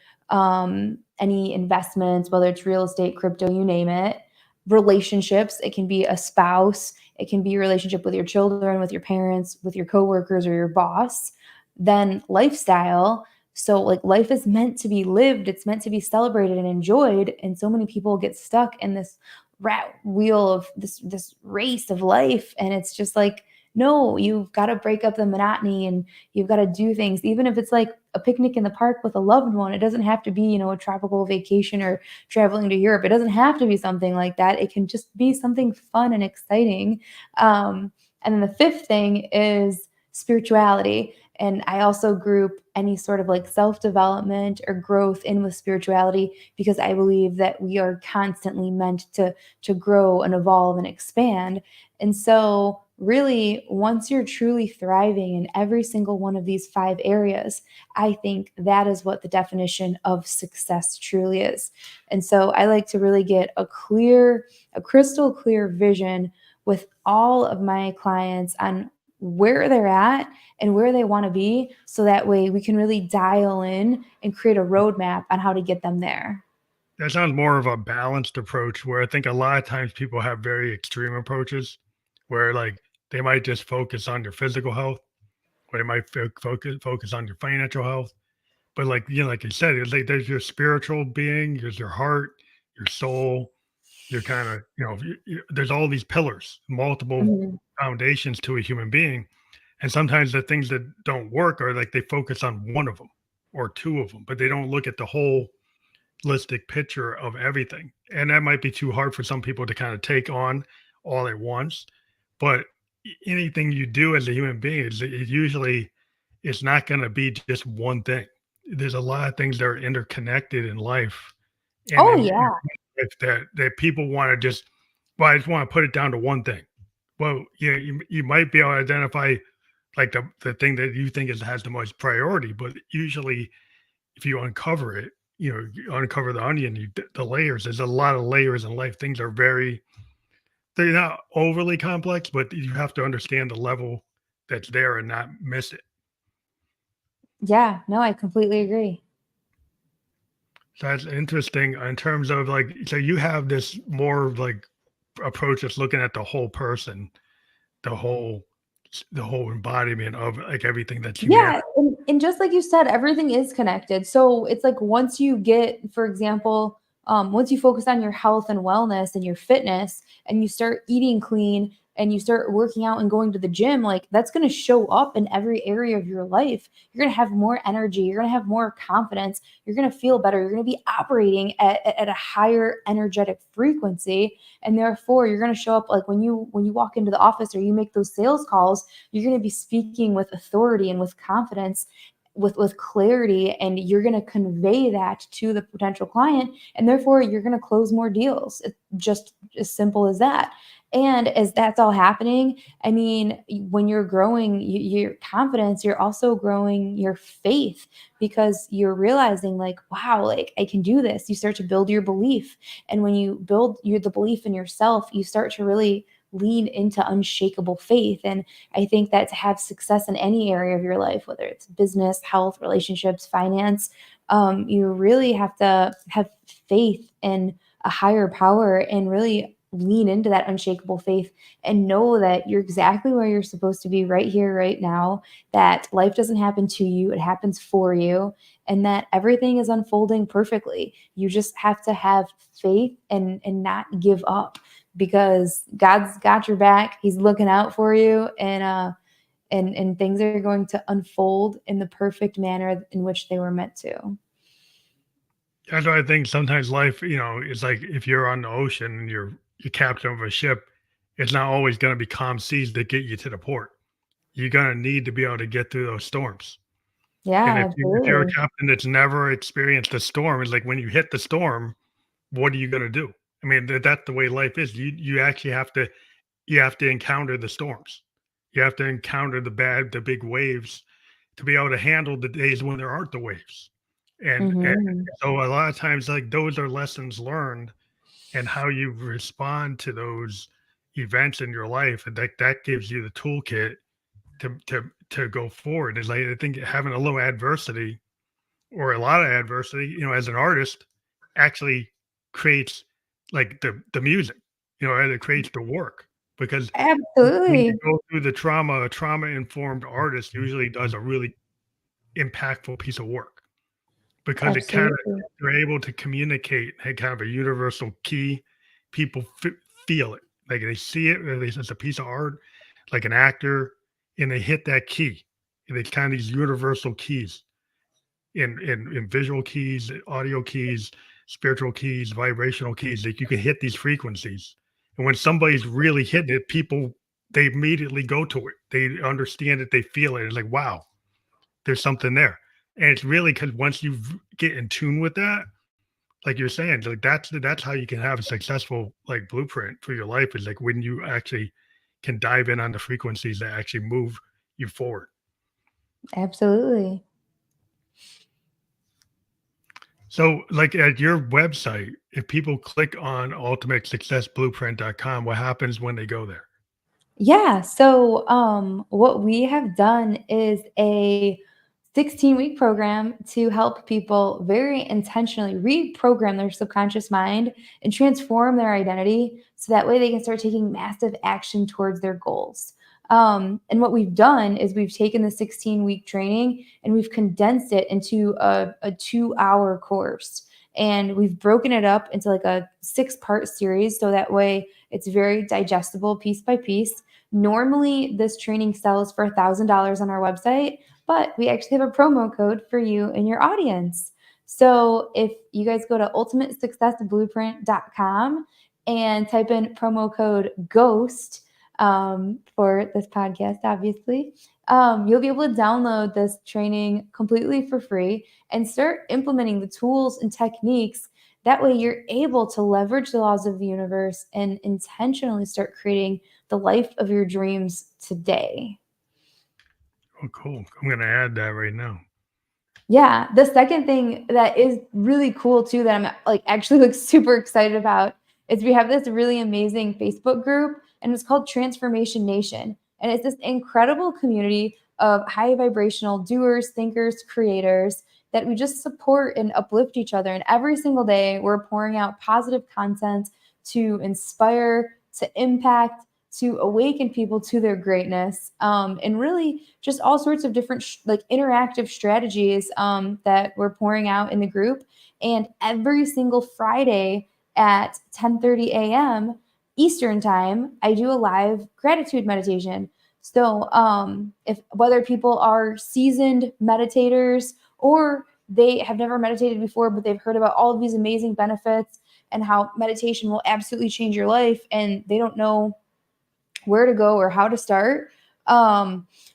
any investments, whether it's real estate, crypto, you name it. Relationships, it can be a spouse, it can be your relationship with your children, with your parents, with your coworkers, or your boss. Then lifestyle. So like life is meant to be lived, it's meant to be celebrated and enjoyed. And so many people get stuck in this rat wheel of this race of life. And it's just like, no, you've got to break up the monotony and you've got to do things, even if it's like a picnic in the park with a loved one. It doesn't have to be, a tropical vacation or traveling to Europe. It doesn't have to be something like that. It can just be something fun and exciting. And then the 5th thing is spirituality. And I also group any sort of like self-development or growth in with spirituality, because I believe that we are constantly meant to grow and evolve and expand. And so really, once you're truly thriving in every single one of these 5 areas, I think that is what the definition of success truly is. And so I like to really get a crystal clear vision with all of my clients on where they're at and where they want to be, so that way we can really dial in and create a roadmap on how to get them there. That sounds more of a balanced approach, where I think a lot of times people have very extreme approaches where like they might just focus on their physical health, or they might focus on your financial health. But like like you said, it's like there's your spiritual being, there's your heart, your soul, your kind of there's all these pillars, multiple Mhm. foundations to a human being. And sometimes the things that don't work are like they focus on one of them or two of them, but they don't look at the whole holistic picture of everything. And that might be too hard for some people to kind of take on all at once. But anything you do as a human being is it usually it's not going to be just one thing. There's a lot of things that are interconnected in life, and Oh then yeah. that people want to just, well, I just want to put it down to one thing. Well, yeah, you might be able to identify like the thing that you think has the most priority, but usually if you uncover it, you uncover the onion, the layers. There's a lot of layers in life. Things are they're not overly complex, but you have to understand the level that's there and not miss it. Yeah, no, I completely agree. So that's interesting in terms of like, so you have this more of like approach that's looking at the whole person, the whole the whole embodiment of like everything that's humanity. Yeah, and just like you said, everything is connected. So it's like once you get, for example, once you focus on your health and wellness and your fitness, and you start eating clean and you start working out and going to the gym, like that's going to show up in every area of your life. You're going to have more energy. You're going to have more confidence. You're going to feel better. You're going to be operating at a higher energetic frequency, and therefore you're going to show up like when you walk into the office or you make those sales calls, you're going to be speaking with authority and with confidence, with clarity, and you're going to convey that to the potential client, and therefore you're going to close more deals. It's just as simple as that. And as that's all happening, I mean, when you're growing your confidence, you're also growing your faith because you're realizing, like, wow, like I can do this. You start to build your belief. And when you build the belief in yourself, you start to really lean into unshakable faith. And I think that to have success in any area of your life, whether it's business, health, relationships, finance, you really have to have faith in a higher power and really lean into that unshakable faith and know that you're exactly where you're supposed to be right here, right now, that life doesn't happen to you, it happens for you, and that everything is unfolding perfectly. You just have to have faith and not give up because God's got your back. He's looking out for you, and things are going to unfold in the perfect manner in which they were meant to. That's why I think sometimes life, is like if you're on the ocean and you're captain of a ship, it's not always going to be calm seas that get you to the port. You're going to need to be able to get through those storms. And Yeah, if you're a absolutely. captain that's never experienced a storm, it's like when you hit the storm, what are you going to do? I mean, that's the way life is. You actually have to encounter the storms. You have to encounter the big waves to be able to handle the days when there aren't the waves. And Mhm. so a lot of times, like those are lessons learned, and how you respond to those events in your life, and that gives you the toolkit to go forward. Is like I think having a little adversity or a lot of adversity, as an artist, actually creates like the music, and it creates the work because when you Absolutely. go through the trauma, a trauma informed artist usually does a really impactful piece of work because it kind of Absolutely. they're able to communicate had kind of a universal key. People feel it, like they see it, or it's a piece of art, like an actor, and they hit that key. And it's kind of these universal keys in visual keys, audio keys, spiritual keys, vibrational keys. That you can hit these frequencies, and when somebody's really hitting it, people they immediately go to it. They understand it. They feel it. It's like wow, there's something there. And it's really because once you get in tune with that, like you're saying, like that's how you can have a successful like blueprint for your life is like when you actually can dive in on the frequencies that actually move you forward. Absolutely. So like at your website, if people click on ultimatesuccessblueprint.com, what happens when they go there? Yeah. So, what we have done is a 16-week program to help people very intentionally reprogram their subconscious mind and transform their identity so that way they can start taking massive action towards their goals. And what we've done is we've taken the 16-week training and we've condensed it into a 2-hour course. And we've broken it up into like a 6-part series so that way it's very digestible piece by piece. Normally, this training sells for $1,000 on our website, but we actually have a promo code for you and your audience. So if you guys go to ultimatesuccessblueprint.com and type in promo code GHOST for this podcast, obviously, you'll be able to download this training completely for free and start implementing the tools and techniques. That way, you're able to leverage the laws of the universe and intentionally start creating the life of your dreams today. Oh, cool. I'm gonna add that right now. Yeah, the second thing that is really cool too that I'm like actually like super excited about is we have this really amazing Facebook group and it's called Transformation Nation. And it's this incredible community of high vibrational doers, thinkers, creators that we just support and uplift each other. And every single day we're pouring out positive content to inspire, to impact, to awaken people to their greatness, and really just all sorts of different like interactive strategies that we're pouring out in the group. And every single Friday at 10:30 a.m. Eastern time, I do a live gratitude meditation. So if whether people are seasoned meditators or they have never meditated before, but they've heard about all of these amazing benefits and how meditation will absolutely change your life, and they don't know where to go or how to start.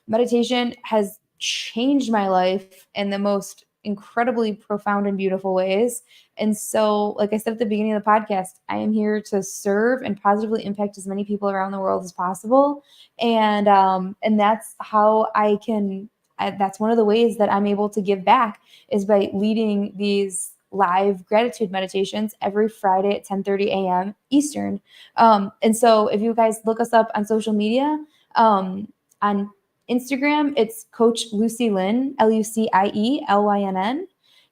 Meditation has changed my life in the most incredibly profound and beautiful ways. And so, like I said at the beginning of the podcast, I am here to serve and positively impact as many people around the world as possible. And that's how that's one of the ways that I'm able to give back, is by leading these live gratitude meditations every Friday at 10:30 a.m. Eastern. And so if you guys look us up on social media, on Instagram, it's Coach Lucie Lynn, LucieLYNN.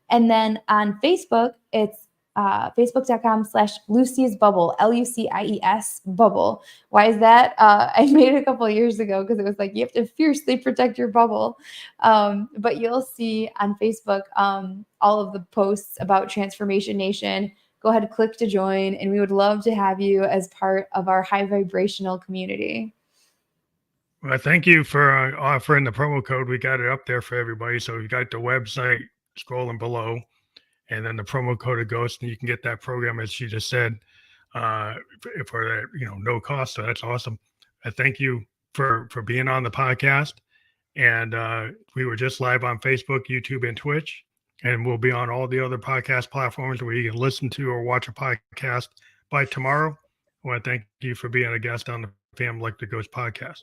And then on Facebook, it's facebook.com/Lucie's Bubble, LUCIES Bubble. Why is that? I made it a couple of years ago because it was like, you have to fiercely protect your bubble. But you'll see on Facebook all of the posts about Transformation Nation. Go ahead, click to join, and we would love to have you as part of our high vibrational community. Well, thank you for offering the promo code. We got it up there for everybody. So you got the website scrolling below, and then the promo code of Ghost, and you can get that program, as she just said, for that, no cost. So that's awesome. I thank you for being on the podcast. And we were just live on Facebook, YouTube, and Twitch, and we'll be on all the other podcast platforms where you can listen to or watch a podcast by tomorrow. I want to thank you for being a guest on the Family Like the Ghost podcast.